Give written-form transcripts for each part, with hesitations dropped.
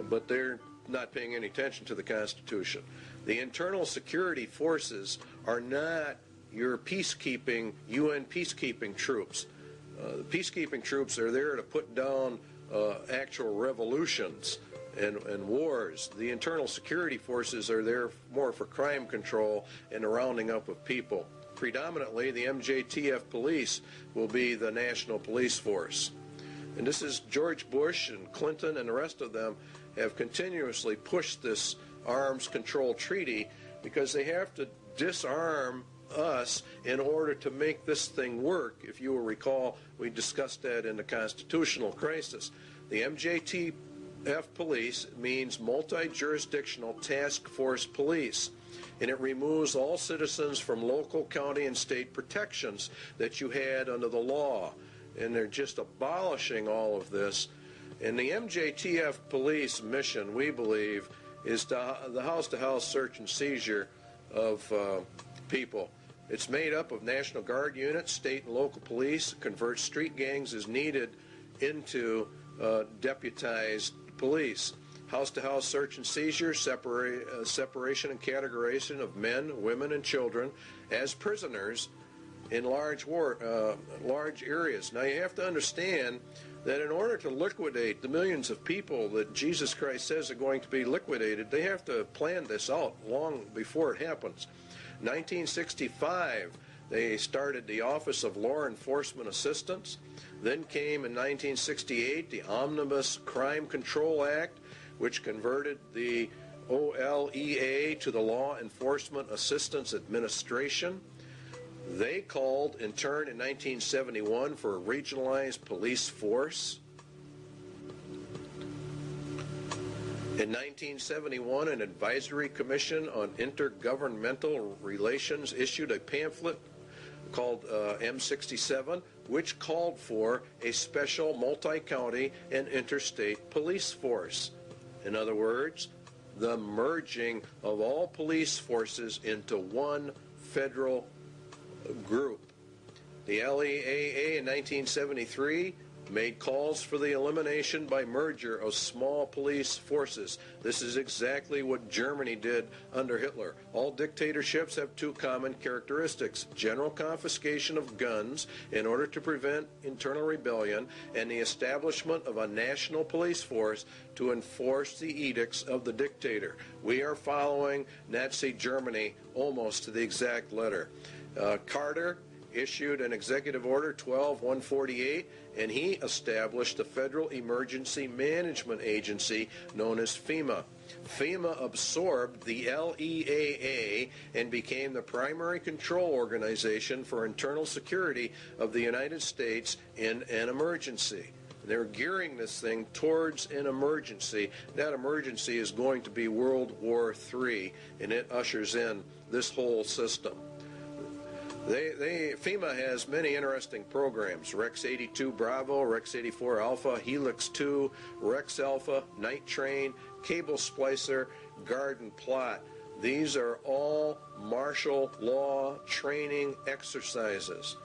but they're not paying any attention to the Constitution. The internal security forces are not your peacekeeping, UN peacekeeping troops. The peacekeeping troops are there to put down actual revolutions and wars. The internal security forces are there more for crime control and the rounding up of people. Predominantly, the MJTF police will be the national police force. And this is George Bush and Clinton and the rest of them have continuously pushed this arms control treaty because they have to disarm us in order to make this thing work. If you will recall, we discussed that in the constitutional crisis. The MJTF police means multi-jurisdictional task force police, and it removes all citizens from local, county, and state protections that you had under the law. And they're just abolishing all of this. And the MJTF police mission, we believe, is the house-to-house search and seizure of people. It's made up of National Guard units, state and local police, converts street gangs as needed into deputized police. House-to-house search and seizure, separation and categorization of men, women, and children as prisoners in large areas. Now you have to understand that in order to liquidate the millions of people that Jesus Christ says are going to be liquidated, they have to plan this out long before it happens. 1965, they started the Office of Law Enforcement Assistance. Then came in 1968 the Omnibus Crime Control Act, which converted the OLEA to the Law Enforcement Assistance Administration. They called, in turn, in 1971 for a regionalized police force. In 1971, an advisory commission on intergovernmental relations issued a pamphlet called M67, which called for a special multi-county and interstate police force. In other words, the merging of all police forces into one federal group. The LEAA in 1973 made calls for the elimination by merger of small police forces. This is exactly what Germany did under Hitler. All dictatorships have two common characteristics: general confiscation of guns in order to prevent internal rebellion, and the establishment of a national police force to enforce the edicts of the dictator. We are following Nazi Germany almost to the exact letter. Carter issued an executive order 12-148, and he established a federal emergency management agency known as FEMA. FEMA absorbed the LEAA and became the primary control organization for internal security of the United States in an emergency. They're gearing this thing towards an emergency. That emergency is going to be World War III, and it ushers in this whole system. FEMA has many interesting programs: Rex 82 Bravo, Rex 84 Alpha, Helix 2, Rex Alpha, Night Train, Cable Splicer, Garden Plot. These are all martial law training exercises.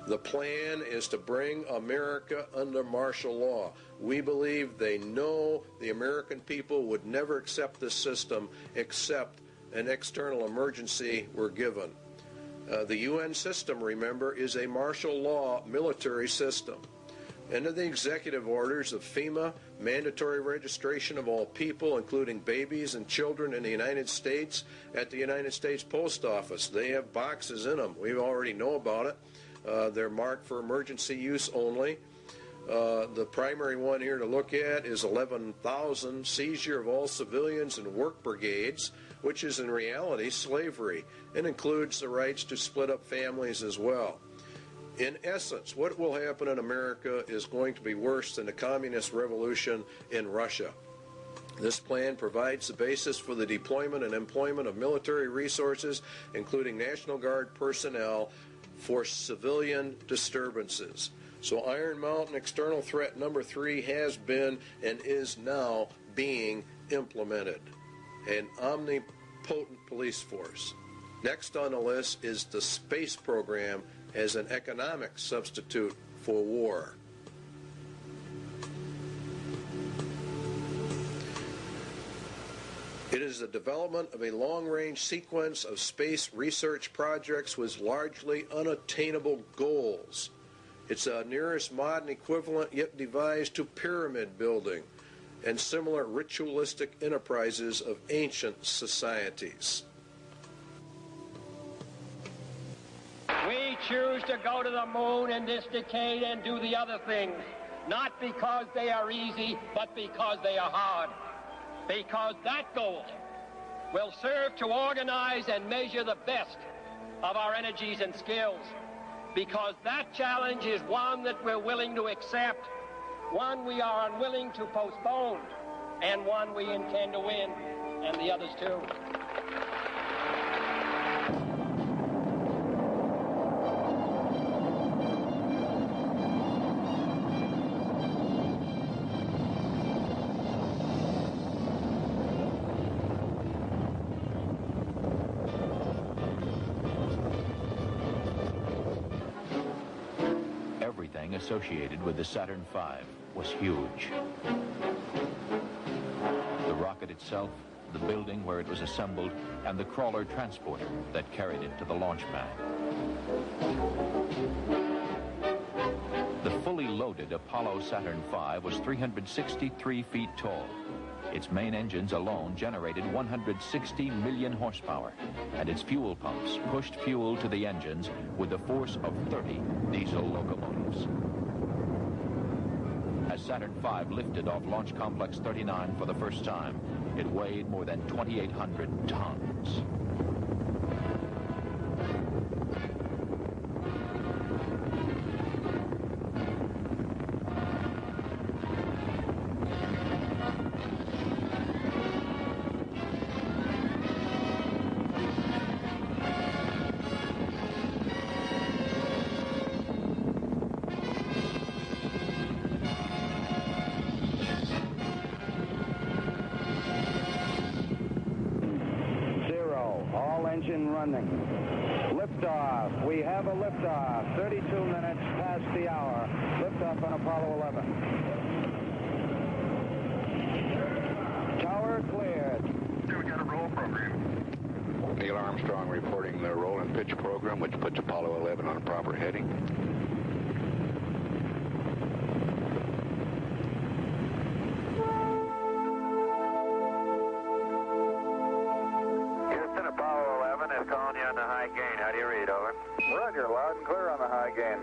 The plan is to bring America under martial law. We believe they know the American people would never accept this system except an external emergency were given. The UN system, remember, is a martial law military system. Under the executive orders of FEMA, mandatory registration of all people, including babies and children in the United States, at the United States Post Office. They have boxes in them. We already know about it. They're marked for emergency use only. The primary one here to look at is 11,000, seizure of all civilians and work brigades, which is in reality slavery, and includes the rights to split up families as well. In essence, what will happen in America is going to be worse than the communist revolution in Russia. This plan provides the basis for the deployment and employment of military resources, including National Guard personnel, for civilian disturbances. So Iron Mountain external threat number 3 has been and is now being implemented. An omnipotent police force. Next on the list is the space program as an economic substitute for war. It is the development of a long-range sequence of space research projects with largely unattainable goals. It's a nearest modern equivalent yet devised to pyramid building and similar ritualistic enterprises of ancient societies. We choose to go to the moon in this decade and do the other things, not because they are easy, but because they are hard. Because that goal will serve to organize and measure the best of our energies and skills. Because that challenge is one that we're willing to accept, one we are unwilling to postpone, and one we intend to win, and the others too. Everything associated with the Saturn V was huge. The rocket itself, the building where it was assembled, and the crawler transporter that carried it to the launch pad. The fully loaded Apollo Saturn V was 363 feet tall. Its main engines alone generated 160 million horsepower, and its fuel pumps pushed fuel to the engines with the force of 30 diesel locomotives. As Saturn V lifted off Launch Complex 39 for the first time, it weighed more than 2,800 tons. Engine running. Liftoff. We have a liftoff. 32 minutes past the hour. Liftoff on Apollo 11. Tower cleared. We got a roll program. Neil Armstrong reporting the roll and pitch program, which puts Apollo 11 on a proper heading. Calling you on the high gain. How do you read? Over. Roger, loud and clear on the high gain.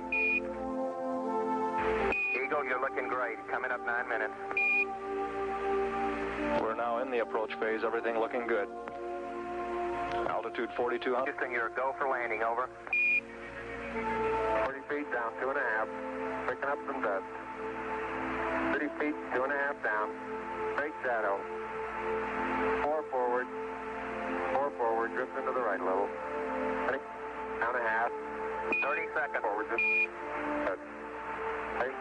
Eagle, you're looking great. Coming up 9 minutes. We're now in the approach phase. Everything looking good. Altitude 4,200. Houston, you're a go for landing. Over. 40 feet down, 2.5. Picking up some dust. 30 feet, 2.5 down. Straight shadow. 4 forward. 4 forward, drift into the right level. 20, down a half. 30 seconds. Forward, just. Hey.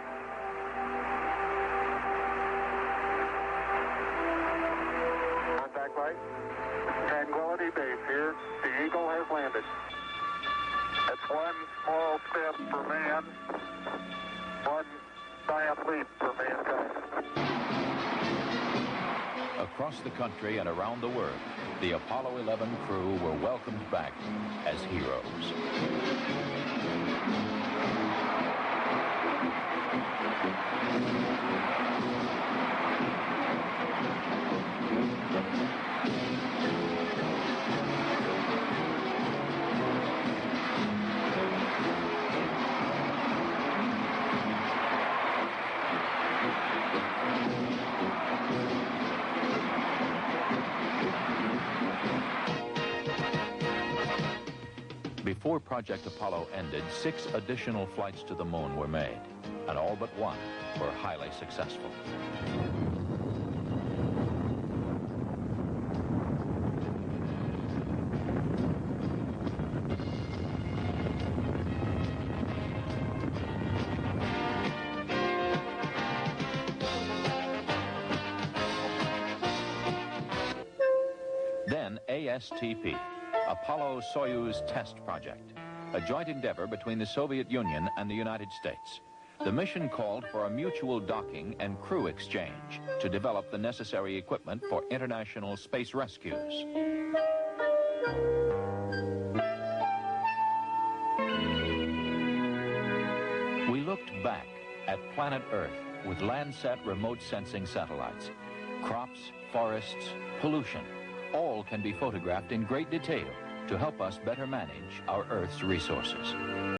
Contact light. Tranquility Base here. The Eagle has landed. That's one small step for man, one giant leap for mankind. Across the country and around the world, the Apollo 11 crew were welcomed back as heroes. Before Project Apollo ended, 6 additional flights to the moon were made, and all but one were highly successful. Then ASTP, Apollo-Soyuz Test Project, a joint endeavor between the Soviet Union and the United States. The mission called for a mutual docking and crew exchange to develop the necessary equipment for international space rescues. We looked back at planet Earth with Landsat remote sensing satellites. Crops, forests, pollution, all can be photographed in great detail to help us better manage our Earth's resources.